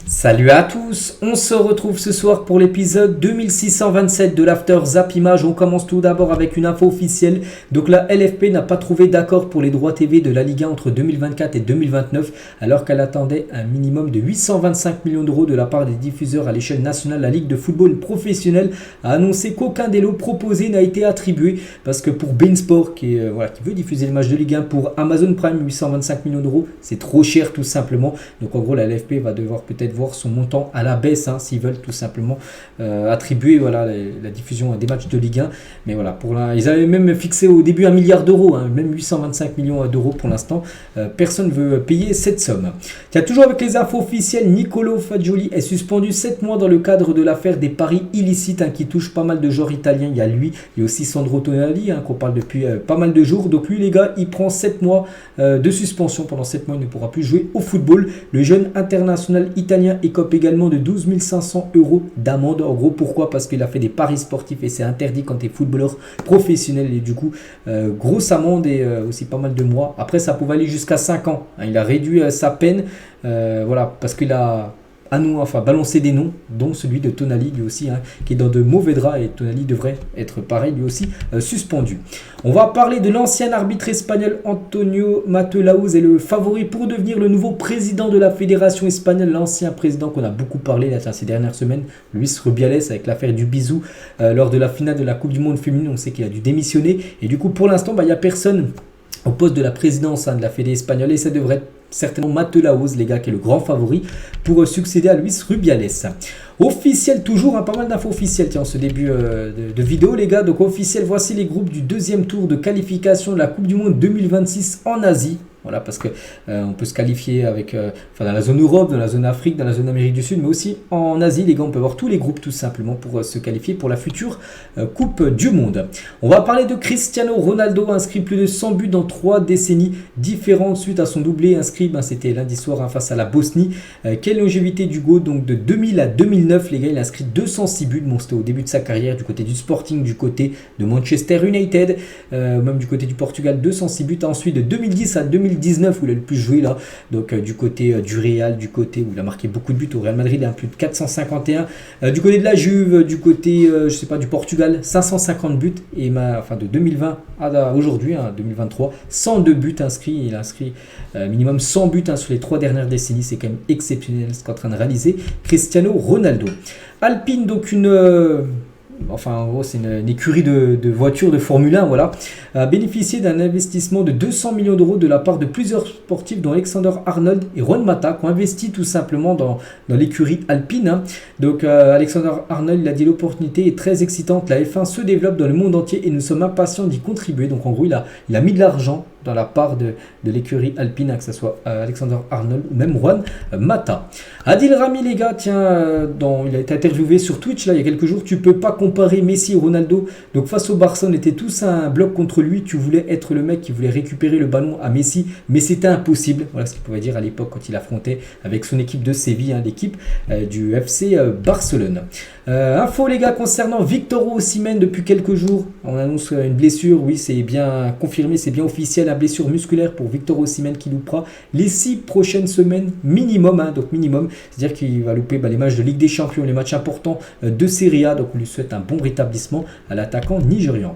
Salut à tous, on se retrouve ce soir pour l'épisode 2627 de l'After Zap Image. On commence tout d'abord avec une info officielle. Donc la LFP n'a pas trouvé d'accord pour les droits TV de la Ligue 1 entre 2024 et 2029 alors qu'elle attendait un minimum de 825 millions d'euros de la part des diffuseurs à l'échelle nationale. La Ligue de football professionnel a annoncé qu'aucun des lots proposés n'a été attribué parce que pour beIN Sport qui veut diffuser les matchs de Ligue 1 pour Amazon Prime, 825 millions d'euros, c'est trop cher tout simplement. Donc en gros la LFP va devoir peut-être voir son montant à la baisse s'ils veulent tout simplement attribuer la diffusion des matchs de Ligue 1. Mais voilà, ils avaient même fixé au début 1 milliard d'euros, même 825 millions d'euros pour l'instant. Personne ne veut payer cette somme. Tiens, toujours avec les infos officielles, Nicolo Fagioli est suspendu 7 mois dans le cadre de l'affaire des paris illicites qui touche pas mal de joueurs italiens. Il y a lui, il y a aussi Sandro Tonali qu'on parle depuis pas mal de jours. Donc lui les gars, il prend 7 mois de suspension. Pendant 7 mois, il ne pourra plus jouer au football. Le jeune international italien écope également de 12 500 euros d'amende. En gros, pourquoi? Parce qu'il a fait des paris sportifs et c'est interdit quand tu es footballeur professionnel. Et du coup, grosse amende et aussi pas mal de mois. Après, ça pouvait aller jusqu'à 5 ans. Il a réduit sa peine parce qu'il a balancer des noms, dont celui de Tonali lui aussi, qui est dans de mauvais draps, et Tonali devrait être pareil lui aussi suspendu. On va parler de l'ancien arbitre espagnol Antonio Mateu-Laoz est le favori pour devenir le nouveau président de la fédération espagnole. L'ancien président qu'on a beaucoup parlé ces dernières semaines, Luis Rubiales, avec l'affaire du bisou lors de la finale de la Coupe du Monde féminine. On sait qu'il a dû démissionner et du coup pour l'instant il n'y a personne au poste de la présidence de la Fédé espagnole et ça devrait être certainement Mateu-Laoz, les gars, qui est le grand favori pour succéder à Luis Rubiales. Officiel toujours, pas mal d'infos officielles en ce début de vidéo, les gars. Donc officiel, voici les groupes du deuxième tour de qualification de la Coupe du Monde 2026 en Asie. Voilà, parce que on peut se qualifier avec dans la zone Europe, dans la zone Afrique, dans la zone Amérique du Sud, mais aussi en Asie, les gars, on peut voir tous les groupes tout simplement pour se qualifier pour la future Coupe du Monde. On va parler de Cristiano Ronaldo, inscrit plus de 100 buts dans 3 décennies différentes suite à son doublé inscrit, c'était lundi soir face à la Bosnie. Quelle longévité du GOAT, donc de 2000 à 2009, les gars, il a inscrit 206 buts, c'était au début de sa carrière, du côté du Sporting, du côté de Manchester United, même du côté du Portugal, 206 buts. Ensuite de 2010 à 2019 où il a le plus joué là, donc du côté du Real, du côté où il a marqué beaucoup de buts au Real Madrid, plus de 451, du côté de la Juve, du côté du Portugal, 550 buts et de 2020 à aujourd'hui, 2023, 102 buts inscrits. Il a inscrit minimum 100 buts sur les 3 dernières décennies. C'est quand même exceptionnel ce qu'est en train de réaliser Cristiano Ronaldo. Alpine, donc en gros, c'est une écurie de voitures de Formule 1, a bénéficié d'un investissement de 200 millions d'euros de la part de plusieurs sportifs, dont Alexander Arnold et Juan Mata, qui ont investi tout simplement dans l'écurie Alpine. Donc, Alexander Arnold, il a dit l'opportunité est très excitante. La F1 se développe dans le monde entier et nous sommes impatients d'y contribuer. Donc, en gros, il a mis de l'argent dans la part de l'écurie Alpine, que ce soit Alexander Arnold ou même Juan Mata. Adil Rami, les gars, il a été interviewé sur Twitch il y a quelques jours. Tu peux pas comparer Messi et Ronaldo. Donc face au Barça, on était tous un bloc contre lui. Tu voulais être le mec qui voulait récupérer le ballon à Messi, mais c'était impossible. Voilà ce qu'il pouvait dire à l'époque quand il affrontait avec son équipe de Séville, l'équipe du FC Barcelone. Info, les gars, concernant Victor Osimhen, depuis quelques jours, on annonce une blessure. Oui, c'est bien confirmé, c'est bien officiel. La blessure musculaire pour Victor Osimhen qui loupera les 6 prochaines semaines minimum, donc minimum, c'est-à-dire qu'il va louper les matchs de Ligue des Champions, les matchs importants de Serie A. Donc on lui souhaite un bon rétablissement à l'attaquant nigérian.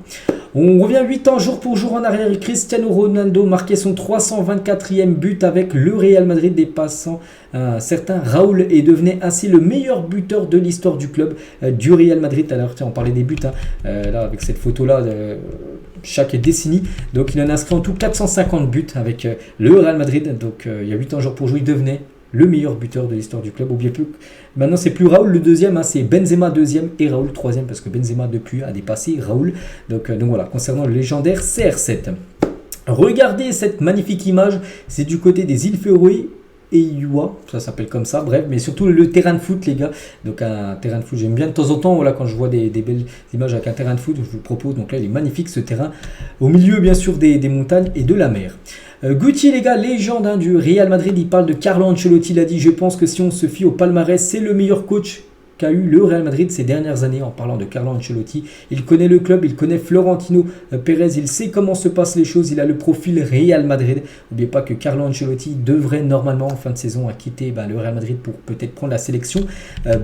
On revient 8 ans jour pour jour en arrière. Cristiano Ronaldo marquait son 324e but avec le Real Madrid, dépassant un certain Raoul et devenait ainsi le meilleur buteur de l'histoire du club du Real Madrid. Alors on parlait des buts là avec cette photo là chaque décennie. Donc il en a inscrit en tout 450 buts avec le Real Madrid. Donc il y a 8 ans jour pour jour, il devenait le meilleur buteur de l'histoire du club. Oubliez plus, maintenant c'est plus Raoul le deuxième, c'est Benzema deuxième et Raoul troisième parce que Benzema depuis a dépassé Raoul. Donc voilà, concernant le légendaire CR7. Regardez cette magnifique image, c'est du côté des îles Féroé et Iua, ça s'appelle comme ça, bref, mais surtout le terrain de foot, les gars. Donc un terrain de foot, j'aime bien de temps en temps, quand je vois des belles images avec un terrain de foot, je vous propose. Donc là, il est magnifique ce terrain, au milieu bien sûr des montagnes et de la mer. Guti, les gars, légende du Real Madrid, il parle de Carlo Ancelotti, il a dit: je pense que si on se fie au palmarès, c'est le meilleur coach qu'a eu le Real Madrid ces dernières années en parlant de Carlo Ancelotti. Il connaît le club, il connaît Florentino Pérez, il sait comment se passent les choses, il a le profil Real Madrid. N'oubliez pas que Carlo Ancelotti devrait normalement en fin de saison quitter le Real Madrid pour peut-être prendre la sélection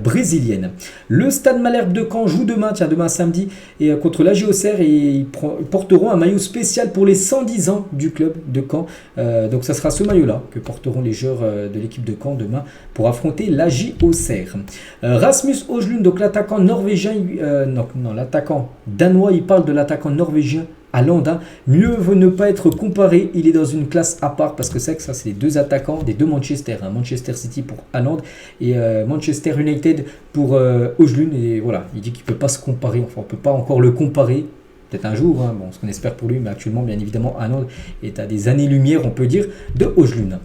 brésilienne. Le Stade Malherbe de Caen joue demain samedi et contre l'AG Auxerre, et ils porteront un maillot spécial pour les 110 ans du club de Caen. Donc ça sera ce maillot-là que porteront les joueurs de l'équipe de Caen demain pour affronter l'AG Auxerre. Rasmus Højlund, donc l'attaquant norvégien, l'attaquant danois, il parle de l'attaquant norvégien Haaland. Mieux vaut ne pas être comparé, il est dans une classe à part, parce que c'est que ça, c'est les deux attaquants des deux Manchester, Manchester City pour Haaland et Manchester United pour Højlund, et voilà, il dit qu'il ne peut pas se comparer, enfin on ne peut pas encore le comparer. Peut-être un jour, bon, ce qu'on espère pour lui, mais actuellement, bien évidemment, Haaland est à des années-lumière, on peut dire, de Højlund.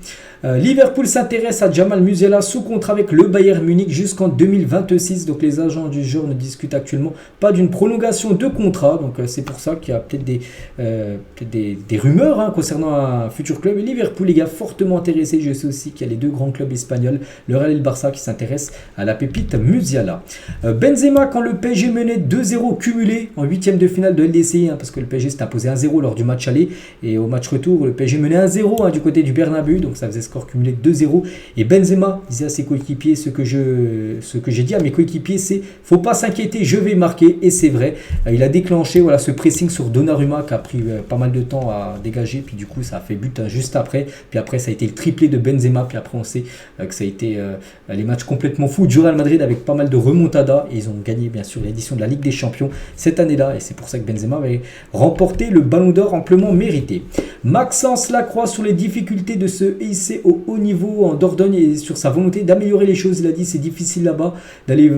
Liverpool s'intéresse à Jamal Musiala sous contrat avec le Bayern Munich jusqu'en 2026. Donc les agents du joueur ne discutent actuellement pas d'une prolongation de contrat. Donc c'est pour ça qu'il y a peut-être des rumeurs concernant un futur club. Et Liverpool, les gars, fortement intéressés. Je sais aussi qu'il y a les deux grands clubs espagnols, le Real et le Barça, qui s'intéressent à la pépite Musiala. Benzema, quand le PSG menait 2-0 cumulé en huitième de finale de LDC, parce que le PSG s'est imposé 1-0 lors du match aller, et au match retour, le PSG menait 1-0 du côté du Bernabeu, donc ça faisait score cumulé 2-0, et Benzema disait à ses coéquipiers, ce que j'ai dit à mes coéquipiers, c'est faut pas s'inquiéter, je vais marquer, et c'est vrai. Il a déclenché ce pressing sur Donnarumma qui a pris pas mal de temps à dégager, puis du coup ça a fait but juste après, puis après ça a été le triplé de Benzema, puis après on sait que ça a été les matchs complètement fous du Real Madrid avec pas mal de remontada, et ils ont gagné bien sûr l'édition de la Ligue des Champions cette année-là, et c'est pour ça que Benzema avait remporté le Ballon d'Or amplement mérité. Maxence Lacroix sur les difficultés de se hisser au haut niveau en Dordogne et sur sa volonté d'améliorer les choses. Il a dit c'est difficile là-bas d'aller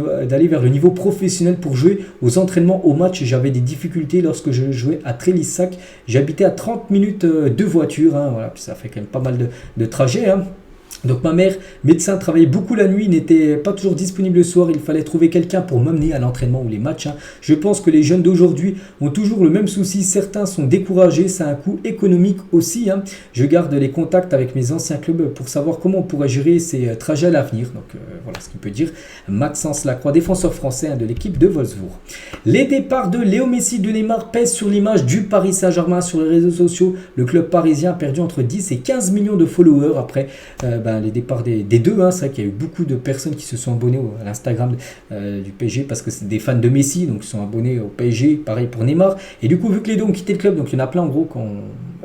vers le niveau professionnel pour jouer aux entraînements, au match. J'avais des difficultés lorsque je jouais à Trélissac. J'habitais à 30 minutes de voiture. Voilà, puis ça fait quand même pas mal de trajets. Donc ma mère, médecin, travaillait beaucoup la nuit, n'était pas toujours disponible le soir. Il fallait trouver quelqu'un pour m'amener à l'entraînement ou les matchs. Je pense que les jeunes d'aujourd'hui ont toujours le même souci. Certains sont découragés, ça a un coût économique aussi. Je garde les contacts avec mes anciens clubs pour savoir comment on pourrait gérer ces trajets à l'avenir. Donc voilà ce qu'il peut dire Maxence Lacroix, défenseur français de l'équipe de Wolfsburg. Les départs de Léo Messi, de Neymar pèsent sur l'image du Paris Saint-Germain sur les réseaux sociaux. Le club parisien a perdu entre 10 et 15 millions de followers après les départs des deux. C'est vrai qu'il y a eu beaucoup de personnes qui se sont abonnées à l'Instagram du PSG parce que c'est des fans de Messi, donc ils sont abonnés au PSG, pareil pour Neymar. Et du coup, vu que les deux ont quitté le club, donc il y en a plein en gros qui ont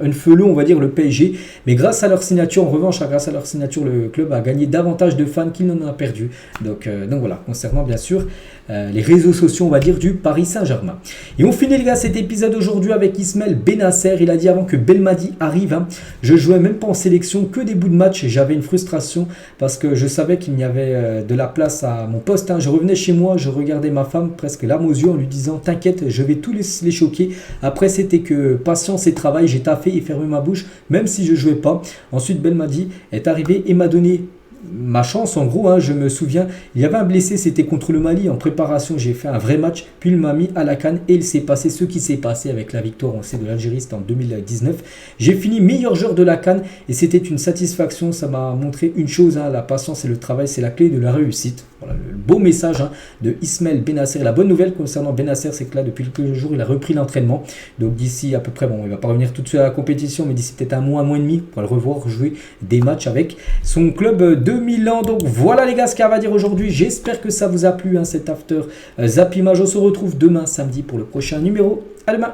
un feu on va dire, le PSG. Mais grâce à leur signature, en revanche, grâce à leur signature, le club a gagné davantage de fans qu'il n'en a perdu. Donc voilà, concernant bien sûr les réseaux sociaux, on va dire, du Paris Saint-Germain. Et on finit les gars cet épisode aujourd'hui avec Ismaël Benasser. Il a dit avant que Belmadi arrive, je jouais même pas en sélection, que des bouts de match. J'avais une frustration parce que je savais qu'il n'y avait de la place à mon poste. Je revenais chez moi, je regardais ma femme presque larmes aux yeux en lui disant t'inquiète, je vais tous les choquer. Après c'était que patience et travail, j'ai taffé et fermé ma bouche même si je jouais pas. Ensuite Belmadi est arrivé et m'a donné ma chance en gros. Je me souviens, il y avait un blessé, c'était contre le Mali en préparation, j'ai fait un vrai match, puis il m'a mis à la canne et il s'est passé ce qui s'est passé avec la victoire, on sait, de l'Algérie, c'était en 2019. J'ai fini meilleur joueur de la canne et c'était une satisfaction. Ça m'a montré une chose, la patience et le travail, c'est la clé de la réussite. Voilà le beau message de Ismaël Benasser. La bonne nouvelle concernant Benasser, c'est que là depuis quelques jours il a repris l'entraînement, donc d'ici à peu près, il va pas revenir tout de suite à la compétition, mais d'ici peut-être un mois et demi, on va le revoir jouer des matchs avec son club de Milan. Donc voilà les gars ce qu'il y a à dire aujourd'hui. J'espère que ça vous a plu cet after Zap Image. On se retrouve demain samedi pour le prochain numéro. À demain.